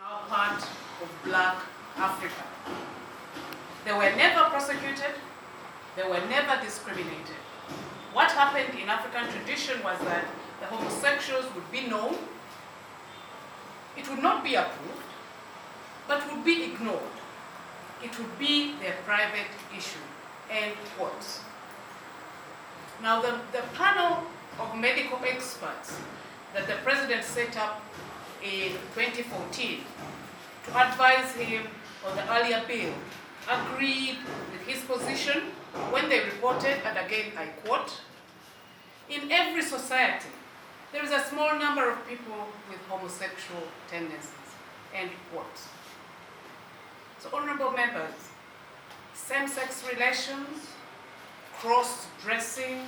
are part of Black Africa. They were never prosecuted, they were never discriminated. What happened in African tradition was that the homosexuals would be known, it would not be approved, but would be ignored. It would be their private issue, end quotes. Now the panel of medical experts that the president set up in 2014 to advise him on the earlier bill agreed with his position when they reported, and again I quote, "In every society, there is a small number of people with homosexual tendencies," end quote. So honorable members, same-sex relations, cross-dressing,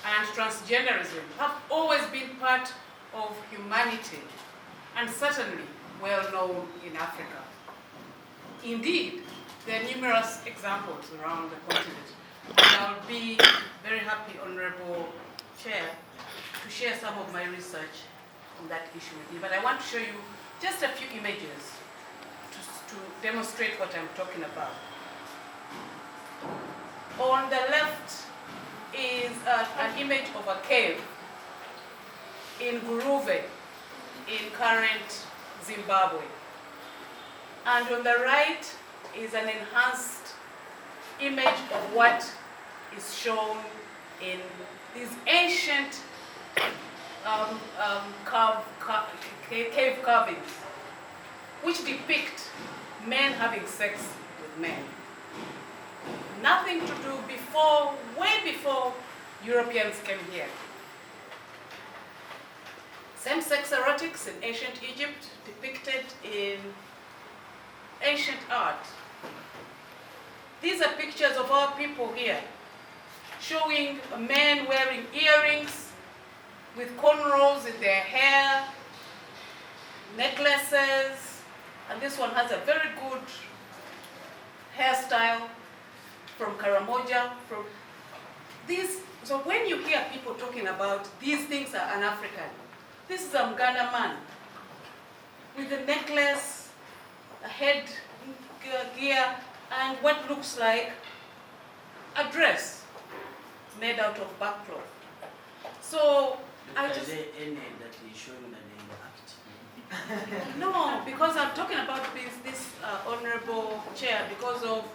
and transgenderism have always been part of humanity and certainly well known in Africa. Indeed, there are numerous examples around the continent, and I'll be very happy, Honorable Chair, to share some of my research on that issue with you. But I want to show you just a few images to demonstrate what I'm talking about. On the left is an image of a cave in Guruve in current Zimbabwe. And on the right is an enhanced image of what is shown in these ancient cave carvings, which depict men having sex with men. Nothing to do before, way before Europeans came here. Same-sex erotics in ancient Egypt depicted in ancient art. These are pictures of our people here, showing men wearing earrings with cornrows in their hair, necklaces, and this one has a very good hairstyle from Karamoja. From these, so when you hear people talking about these things are an African, this is a Mganda man with a necklace, a head gear, and what looks like a dress made out of backcloth. So I just... Is there any that is showing the name act? No, because I'm talking about this Honorable Chair, because of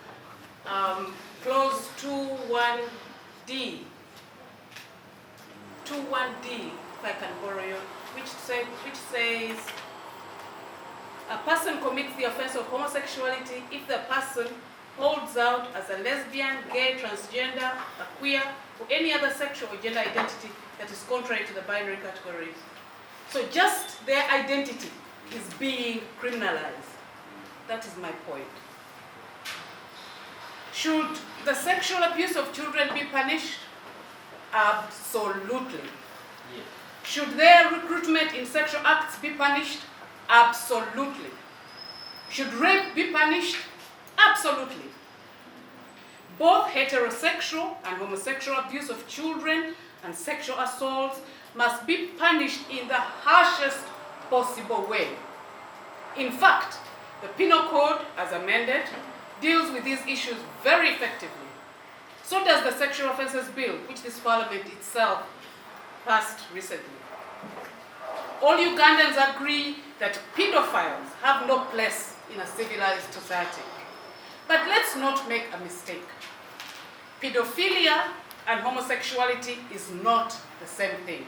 clause 21D. 21D, if I can borrow you, which says a person commits the offense of homosexuality if the person holds out as a lesbian, gay, transgender, a queer, or any other sexual or gender identity that is contrary to the binary categories. So just their identity is being criminalized. That is my point. Should the sexual abuse of children be punished? Absolutely. Yeah. Should their recruitment in sexual acts be punished? Absolutely. Should rape be punished? Absolutely. Both heterosexual and homosexual abuse of children and sexual assaults must be punished in the harshest possible way. In fact, the Penal Code, as amended, deals with these issues very effectively. So does the Sexual Offences Bill, which this Parliament itself passed recently. All Ugandans agree that pedophiles have no place in a civilized society. But let's not make a mistake. Pedophilia and homosexuality is not the same thing.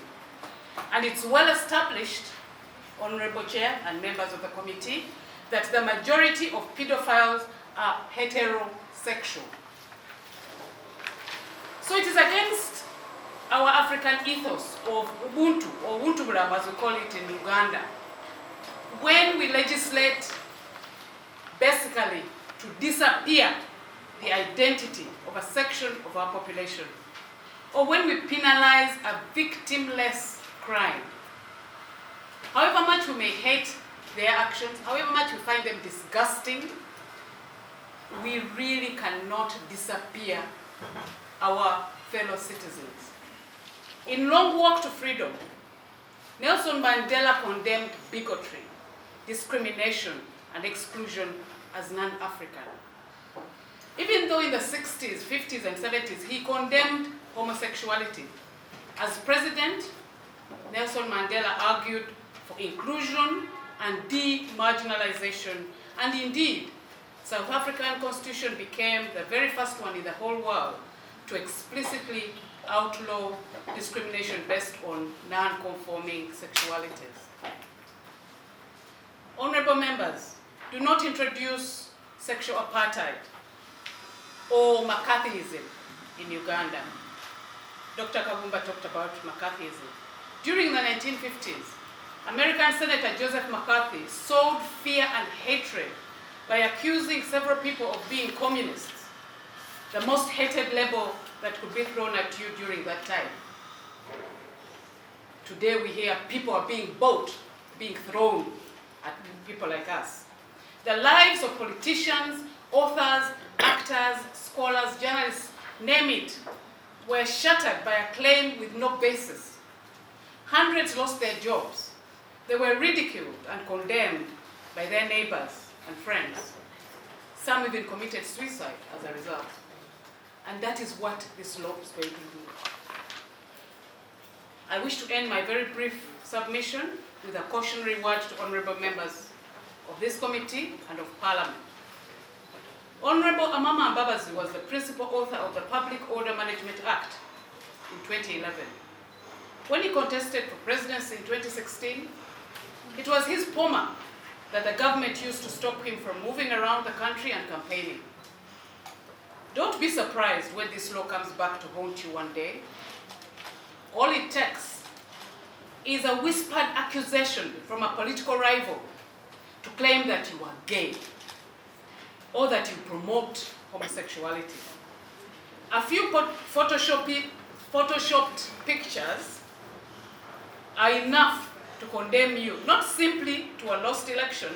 And it's well established, Honorable Chair and members of the committee, that the majority of pedophiles are heterosexual. So it is against our African ethos of Ubuntu, or Ubuntu as we call it in Uganda, when we legislate basically to disappear the identity of a section of our population, or when we penalize a victimless crime. However much we may hate their actions, however much we find them disgusting, we really cannot disappear our fellow citizens. In Long Walk to Freedom, Nelson Mandela condemned bigotry. discrimination and exclusion as non-African. Even though in the 60s, 50s, and 70s, he condemned homosexuality, as president, Nelson Mandela argued for inclusion and demarginalization, and indeed, South African Constitution became the very first one in the whole world to explicitly outlaw discrimination based on non-conforming sexualities. Honorable members, do not introduce sexual apartheid or McCarthyism in Uganda. Dr. Kabumba talked about McCarthyism. During the 1950s, American Senator Joseph McCarthy sowed fear and hatred by accusing several people of being communists, the most hated label that could be thrown at you during that time. Today we hear people are being bought, being thrown at people like us. The lives of politicians, authors, actors, scholars, journalists, name it, were shattered by a claim with no basis. Hundreds lost their jobs. They were ridiculed and condemned by their neighbors and friends. Some even committed suicide as a result. And that is what this law is going to do. I wish to end my very brief submission with a cautionary word to honorable members of this committee and of Parliament. Honorable Amama Mbabazi was the principal author of the Public Order Management Act in 2011. When he contested for presidency in 2016, it was his POMA that the government used to stop him from moving around the country and campaigning. Don't be surprised when this law comes back to haunt you one day. All it takes is a whispered accusation from a political rival to claim that you are gay or that you promote homosexuality. A few photoshopped pictures are enough to condemn you, not simply to a lost election,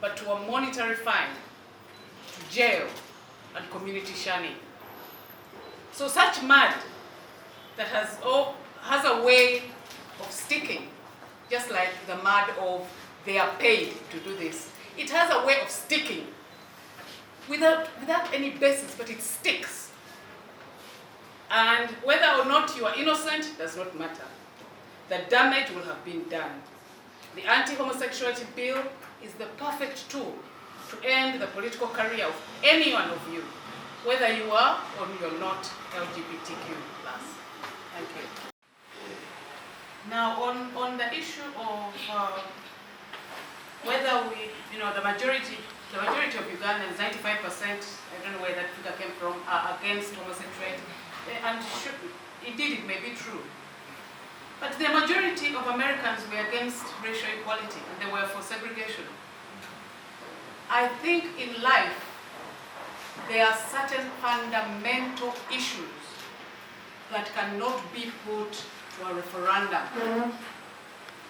but to a monetary fine, to jail, and community shunning. So such mud that has a way of sticking, just like the mud of they are paid to do this. It has a way of sticking without any basis, but it sticks. And whether or not you are innocent does not matter. The damage will have been done. The anti-homosexuality bill is the perfect tool to end the political career of any one of you, whether you are or you're not LGBTQ+. Thank you. Now, on the issue of whether the majority of Ugandans, 95%, I don't know where that figure came from, are against homosexuality, and indeed it may be true. But the majority of Americans were against racial equality, and they were for segregation. I think in life, there are certain fundamental issues that cannot be put to a referendum.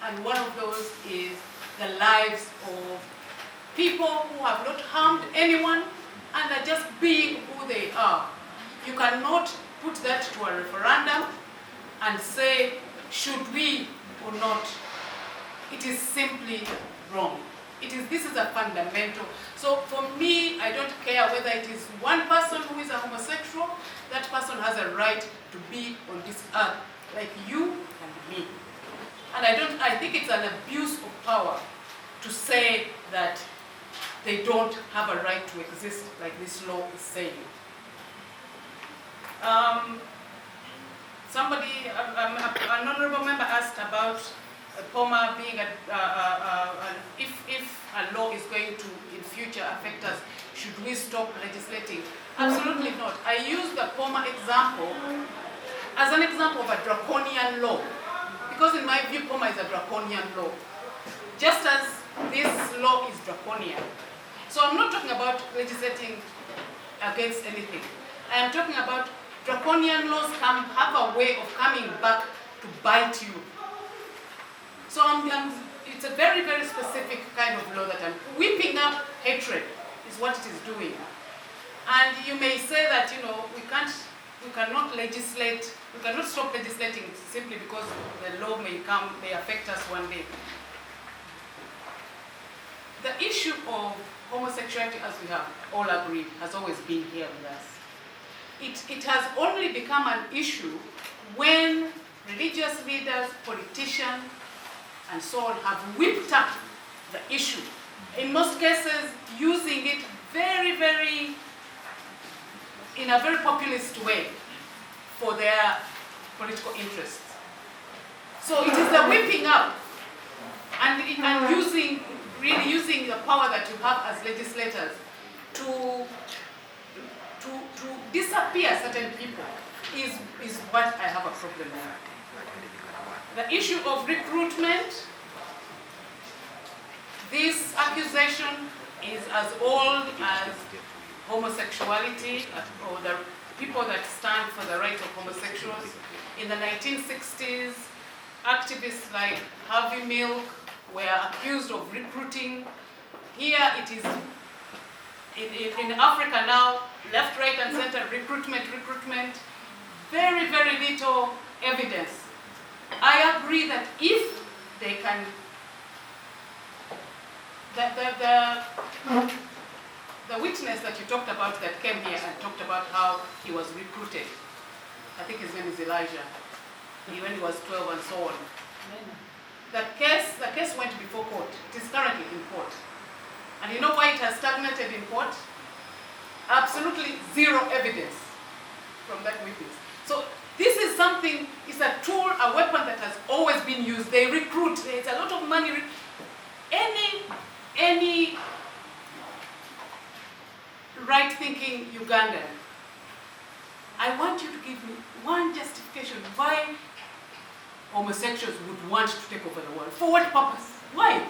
And one of those is the lives of people who have not harmed anyone and are just being who they are. You cannot put that to a referendum and say, should we or not? It is simply wrong. This is a fundamental. So for me, I don't care whether it is one person who is a homosexual, that person has a right to be on this earth, like you and me. And I think it's an abuse of power to say that they don't have a right to exist, like this law is saying. An honorable member asked about POMA being if a law is going to, in future, affect us, should we stop legislating? Absolutely not. I use the POMA example as an example of a draconian law, because in my view, POMA is a draconian law, just as this law is draconian. So I'm not talking about legislating against anything. I am talking about draconian laws have a way of coming back to bite you. So it's a very, very specific kind of law that I'm whipping up hatred is what it is doing. And you may say that, we cannot legislate, we cannot stop legislating simply because the law may affect us one day. the issue of homosexuality, as we have all agreed, has always been here with us. It has only become an issue when religious leaders, politicians, and so on have whipped up the issue. In most cases, using it in a very populist way for their political interests. So it is the whipping up and using the power that you have as legislators to disappear certain people is what I have a problem with. The issue of recruitment, this accusation is as old as homosexuality, or the people that stand for the rights of homosexuals. In the 1960s, activists like Harvey Milk were accused of recruiting. Here it is, in Africa now, left, right, and center, recruitment. Very little evidence. I agree that if they can, the witness that you talked about that came here and talked about how he was recruited, I think his name is Elijah, when he was 12 and so on. The case went before court. It is currently in court. And you know why it has stagnated in court? Absolutely zero evidence from that witness. So this is something, it's a tool, a weapon that has always been used. They recruit, there's a lot of money. Any right-thinking Ugandan, I want you to give me one justification why homosexuals would want to take over the world. For what purpose? Why?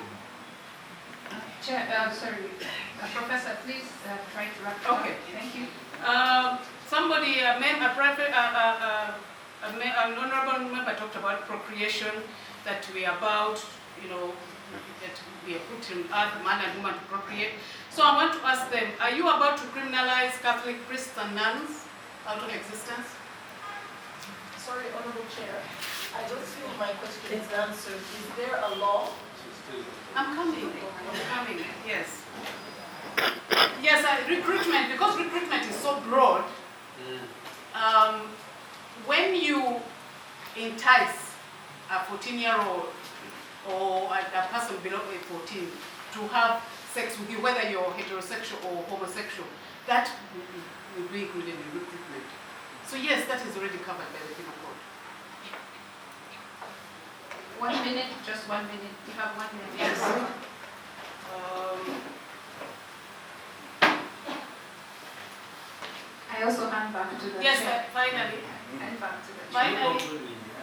Professor, please try to wrap up. Okay. Thank you. Somebody, an honorable member talked about procreation, that we are about, that we are put in earth, man and woman to procreate. So I want to ask them, are you about to criminalize Catholic priests and nuns out of existence? Sorry, Honorable Chair, I don't feel my question is answered. Is there a law? I'm coming, yes. Yes, recruitment, because recruitment is so broad, when you entice a 14-year-old or a person below 14 to have sex with you, whether you're heterosexual or homosexual, that will be included in recruitment. So yes, that is already covered by the penal code. 1 minute, just 1 minute. You have 1 minute. Yes. I also hand back to the Yes, chair. finally. Hand back to the chair.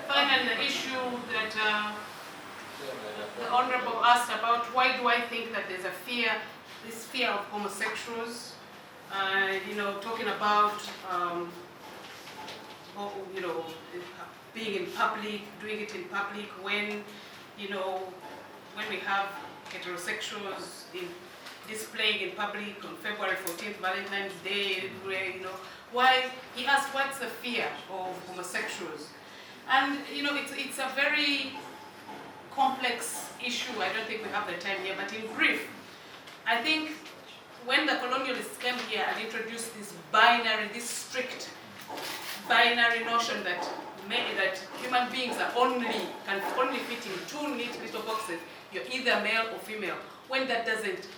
Finally, the issue that the Honorable asked about, why do I think that there's a fear, this fear of homosexuals, talking about, being in public, doing it in public when, when we have heterosexuals displaying in public on February 14th, Valentine's Day, why, he asked what's the fear of homosexuals? And, it's a very complex issue. I don't think we have the time here, but in brief, I think when the colonialists came here and introduced this strict binary notion that human beings can only fit in two neat little boxes, you're either male or female, when that doesn't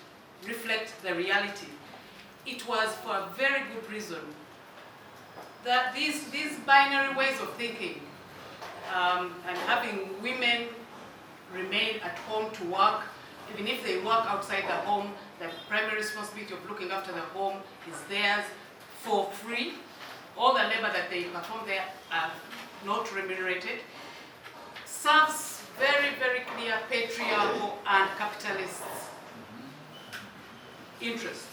reflect the reality. It was for a very good reason that these binary ways of thinking and having women remain at home to work, even if they work outside the home, the primary responsibility of looking after the home is theirs for free. All the labor that they perform there are not remunerated, serves very clear patriarchal and capitalist interests.